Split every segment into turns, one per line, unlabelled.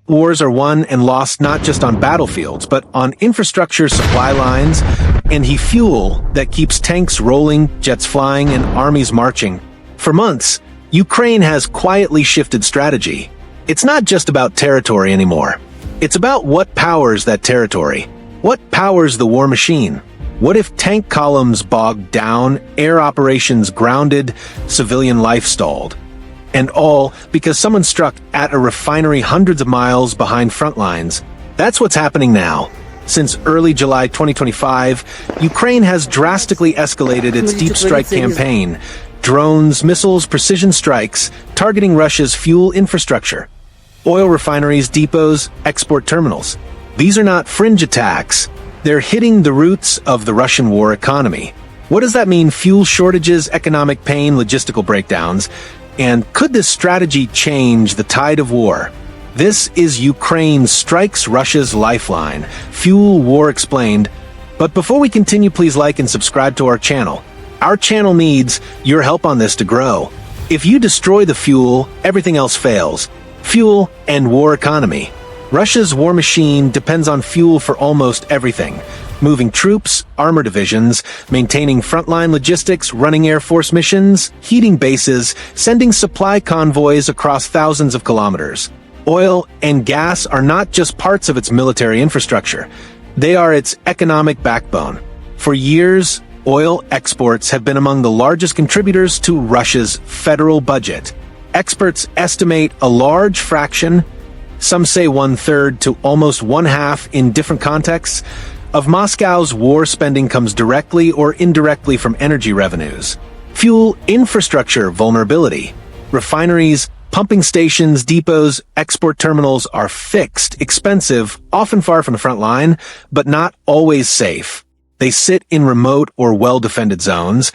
Wars are won and lost not just on battlefields, but on infrastructure, supply lines, and fuel that keeps tanks rolling, jets flying, and armies marching. For months, Ukraine has quietly shifted strategy. It's not just about territory anymore. It's about what powers that territory. What powers the war machine? What if tank columns bogged down, air operations grounded, civilian life stalled? And all because someone struck at a refinery hundreds of miles behind front lines. That's what's happening now. Since early July 2025, Ukraine has drastically escalated its deep strike campaign. Drones, missiles, precision strikes, targeting Russia's fuel infrastructure. Oil refineries, depots, export terminals. These are not fringe attacks. They're hitting the roots of the Russian war economy. What does that mean? Fuel shortages, economic pain, logistical breakdowns. And could this strategy change the tide of war? This is Ukraine strikes Russia's lifeline. Fuel war explained. But before we continue, please like and subscribe to our channel. Our channel needs your help on this to grow. If you destroy the fuel, everything else fails. Fuel and war economy. Russia's war machine depends on fuel for almost everything. Moving troops, armor divisions, maintaining frontline logistics, running Air Force missions, heating bases, sending supply convoys across thousands of kilometers. Oil and gas are not just parts of its military infrastructure. They are its economic backbone. For years, oil exports have been among the largest contributors to Russia's federal budget. Experts estimate a large fraction, some say 1/3 to almost 1/2 in different contexts, of Moscow's war spending comes directly or indirectly from energy revenues. Fuel infrastructure vulnerability. Refineries, pumping stations, depots, export terminals are fixed, expensive, often far from the front line, but not always safe. They sit in remote or well-defended zones,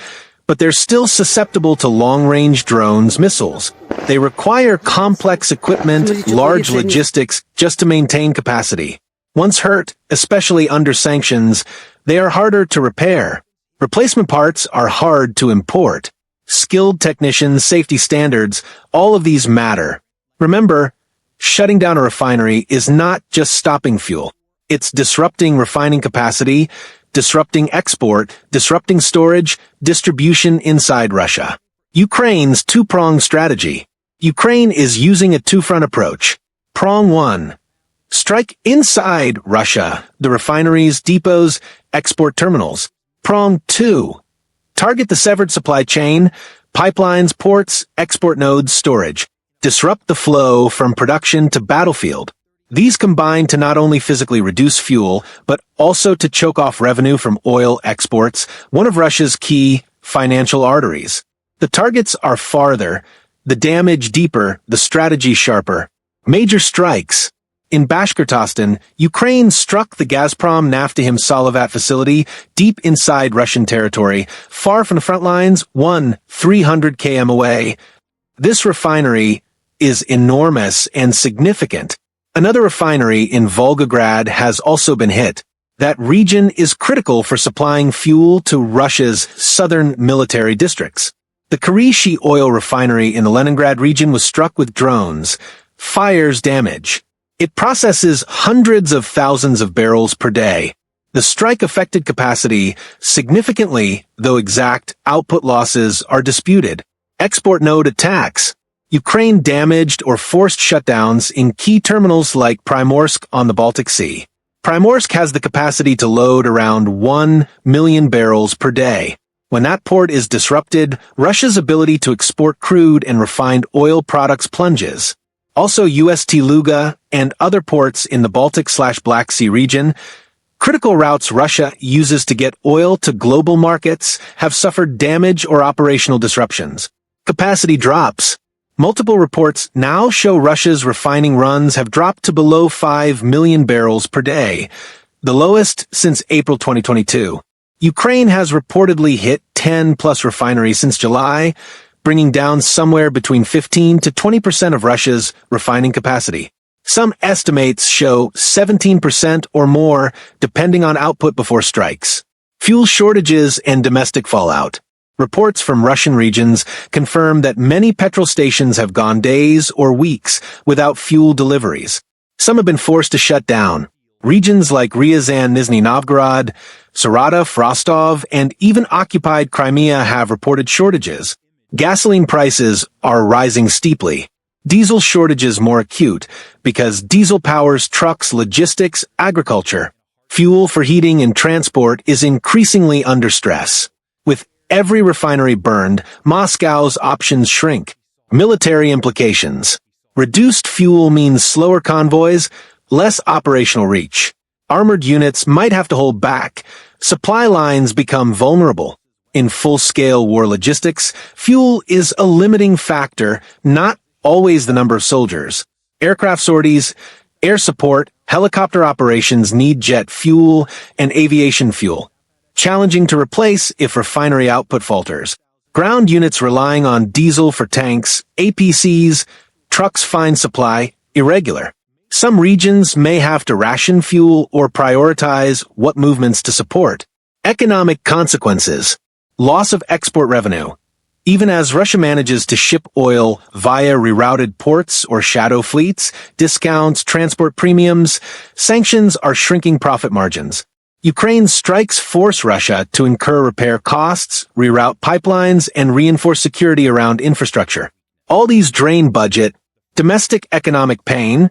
but they're still susceptible to long-range drones, missiles. They require complex equipment, large logistics, just to maintain capacity. Once hurt, especially under sanctions, they are harder to repair. Replacement parts are hard to import. Skilled technicians, safety standards, all of these matter. Remember, shutting down a refinery is not just stopping fuel. It's disrupting refining capacity, disrupting export, disrupting storage, distribution inside Russia. Ukraine's two-pronged strategy. Ukraine is using a two-front approach. Prong 1. Strike inside Russia, the refineries, depots, export terminals. Prong 2. Target the severed supply chain, pipelines, ports, export nodes, storage. Disrupt the flow from production to battlefield. These combine to not only physically reduce fuel, but also to choke off revenue from oil exports, one of Russia's key financial arteries. The targets are farther, the damage deeper, the strategy sharper. Major strikes. In Bashkortostan, Ukraine struck the Gazprom Naftahim Salavat facility deep inside Russian territory, far from the front lines, 300 km away. This refinery is enormous and significant. Another refinery in Volgograd has also been hit. That region is critical for supplying fuel to Russia's southern military districts. The Kurishi oil refinery in the Leningrad region was struck with drones. Fires damage. It processes hundreds of thousands of barrels per day. The strike-affected capacity significantly, though exact, output losses are disputed. Export node attacks. Ukraine damaged or forced shutdowns in key terminals like Primorsk on the Baltic Sea. Primorsk has the capacity to load around 1 million barrels per day. When that port is disrupted, Russia's ability to export crude and refined oil products plunges. Also, UST Luga and other ports in the Baltic/Black Sea region, critical routes Russia uses to get oil to global markets, have suffered damage or operational disruptions. Capacity drops. Multiple reports now show Russia's refining runs have dropped to below 5 million barrels per day, the lowest since April 2022. Ukraine has reportedly hit 10+ refineries since July, bringing down somewhere between 15 to 20% of Russia's refining capacity. Some estimates show 17% or more, depending on output before strikes. Fuel shortages and domestic fallout. Reports from Russian regions confirm that many petrol stations have gone days or weeks without fuel deliveries. Some have been forced to shut down. Regions like Ryazan, Nizhny Novgorod, Saratov, Rostov, and even occupied Crimea have reported shortages. Gasoline prices are rising steeply. Diesel shortages more acute because diesel powers trucks, logistics, agriculture. Fuel for heating and transport is increasingly under stress. With every refinery burned, Moscow's options shrink. Military implications. Reduced fuel means slower convoys, less operational reach. Armored units might have to hold back. Supply lines become vulnerable. In full-scale war logistics, fuel is a limiting factor, not always the number of soldiers. Aircraft sorties, air support, helicopter operations need jet fuel and aviation fuel. Challenging to replace if refinery output falters. Ground units relying on diesel for tanks, APCs, trucks find supply irregular. Some regions may have to ration fuel or prioritize what movements to support. Economic consequences. Loss of export revenue. Even as Russia manages to ship oil via rerouted ports or shadow fleets, discounts, transport premiums, sanctions are shrinking profit margins. Ukraine's strikes force Russia to incur repair costs, reroute pipelines, and reinforce security around infrastructure. All these drain budget, domestic economic pain.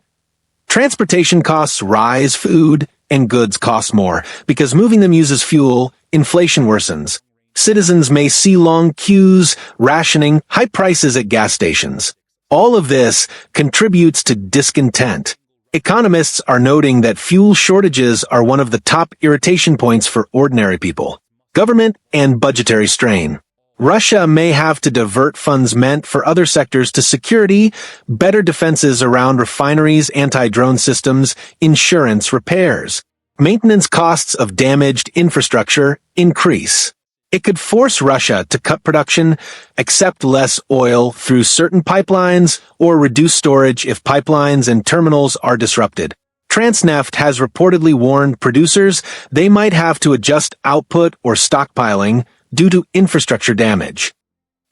Transportation costs rise, food and goods cost more. Because moving them uses fuel, inflation worsens. Citizens may see long queues, rationing, high prices at gas stations. All of this contributes to discontent. Economists are noting that fuel shortages are one of the top irritation points for ordinary people. Government and budgetary strain. Russia may have to divert funds meant for other sectors to security, better defenses around refineries, anti-drone systems, insurance, repairs. Maintenance costs of damaged infrastructure increase. It could force Russia to cut production, accept less oil through certain pipelines, or reduce storage if pipelines and terminals are disrupted. Transneft has reportedly warned producers they might have to adjust output or stockpiling due to infrastructure damage.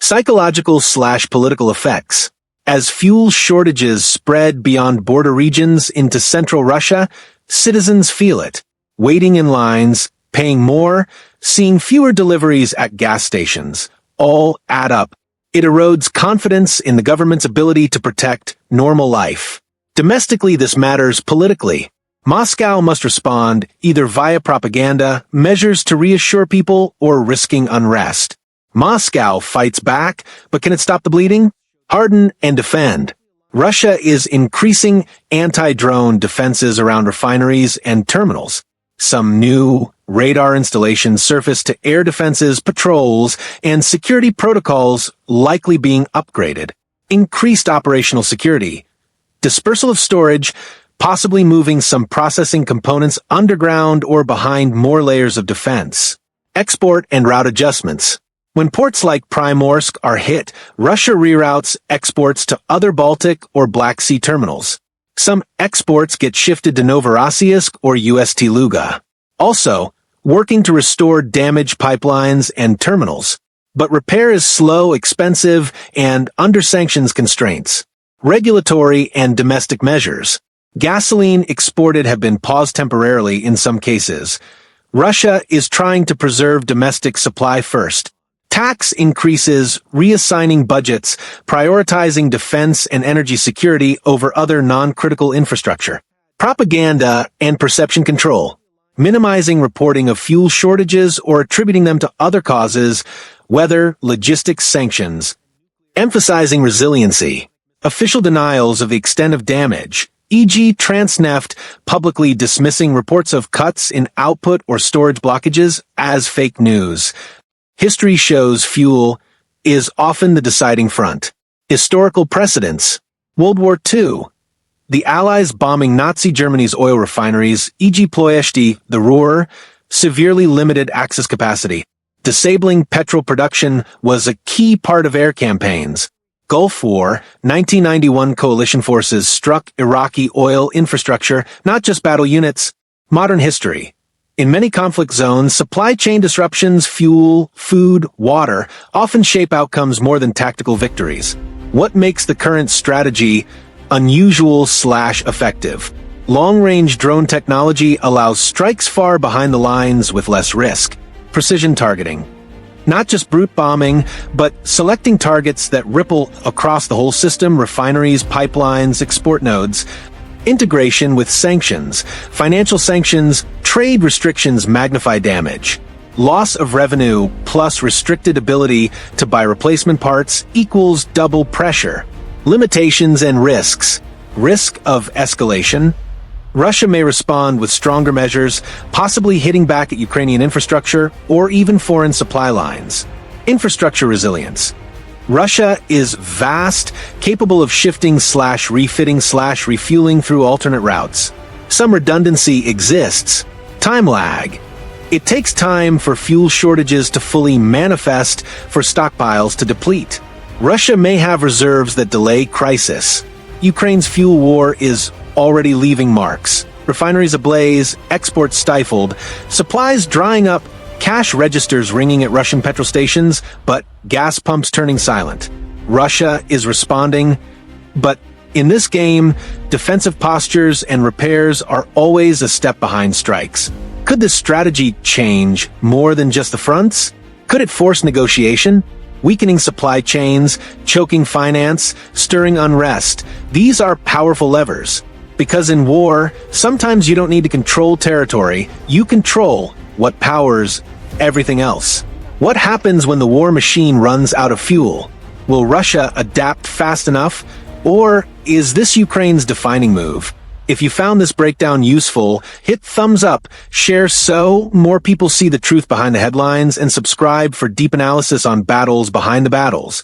Psychological/political effects. As fuel shortages spread beyond border regions into central Russia, citizens feel it. Waiting in lines, paying more, seeing fewer deliveries at gas stations, all add up. It erodes confidence in the government's ability to protect normal life. Domestically, this matters politically. Moscow must respond either via propaganda, measures to reassure people, or risking unrest. Moscow fights back, but can it stop the bleeding? Harden and defend. Russia is increasing anti-drone defenses around refineries and terminals. Some new radar installations surface to air defenses, patrols, and security protocols likely being upgraded. Increased operational security. Dispersal of storage, possibly moving some processing components underground or behind more layers of defense. Export and route adjustments. When ports like Primorsk are hit, Russia reroutes exports to other Baltic or Black Sea terminals. Some exports get shifted to Novorossiysk or Ust Luga. Also, working to restore damaged pipelines and terminals. But repair is slow, expensive, and under sanctions constraints. Regulatory and domestic measures. Gasoline exported have been paused temporarily in some cases. Russia is trying to preserve domestic supply first. Tax increases, reassigning budgets, prioritizing defense and energy security over other non-critical infrastructure. Propaganda and perception control. Minimizing reporting of fuel shortages or attributing them to other causes, weather, logistics, sanctions. Emphasizing resiliency. Official denials of the extent of damage, e.g. Transneft publicly dismissing reports of cuts in output or storage blockages as fake news. History shows fuel is often the deciding front. Historical precedents. World War II. The Allies bombing Nazi Germany's oil refineries, e.g. Ploiești, the Ruhr, severely limited access capacity. Disabling petrol production was a key part of air campaigns. Gulf War, 1991 coalition forces struck Iraqi oil infrastructure, not just battle units. Modern history. In many conflict zones, supply chain disruptions, fuel, food, water, often shape outcomes more than tactical victories. What makes the current strategy unusual/effective? Long-range drone technology allows strikes far behind the lines with less risk. Precision targeting. Not just brute bombing, but selecting targets that ripple across the whole system, refineries, pipelines, export nodes. Integration with sanctions. Financial sanctions, trade restrictions magnify damage. Loss of revenue plus restricted ability to buy replacement parts equals double pressure. Limitations and risks. Risk of escalation. Russia may respond with stronger measures, possibly hitting back at Ukrainian infrastructure or even foreign supply lines. Infrastructure resilience. Russia is vast, capable of shifting/refitting/refueling through alternate routes. Some redundancy exists. Time lag. It takes time for fuel shortages to fully manifest, for stockpiles to deplete. Russia may have reserves that delay crisis. Ukraine's fuel war is already leaving marks. Refineries ablaze, exports stifled, supplies drying up, cash registers ringing at Russian petrol stations, but gas pumps turning silent. Russia is responding, but in this game, defensive postures and repairs are always a step behind strikes. Could this strategy change more than just the fronts? Could it force negotiation? Weakening supply chains, choking finance, stirring unrest. These are powerful levers. Because in war, sometimes you don't need to control territory, you control what powers everything else. What happens when the war machine runs out of fuel? Will Russia adapt fast enough? Or is this Ukraine's defining move? If you found this breakdown useful, hit thumbs up, share so more people see the truth behind the headlines, and subscribe for deep analysis on battles behind the battles.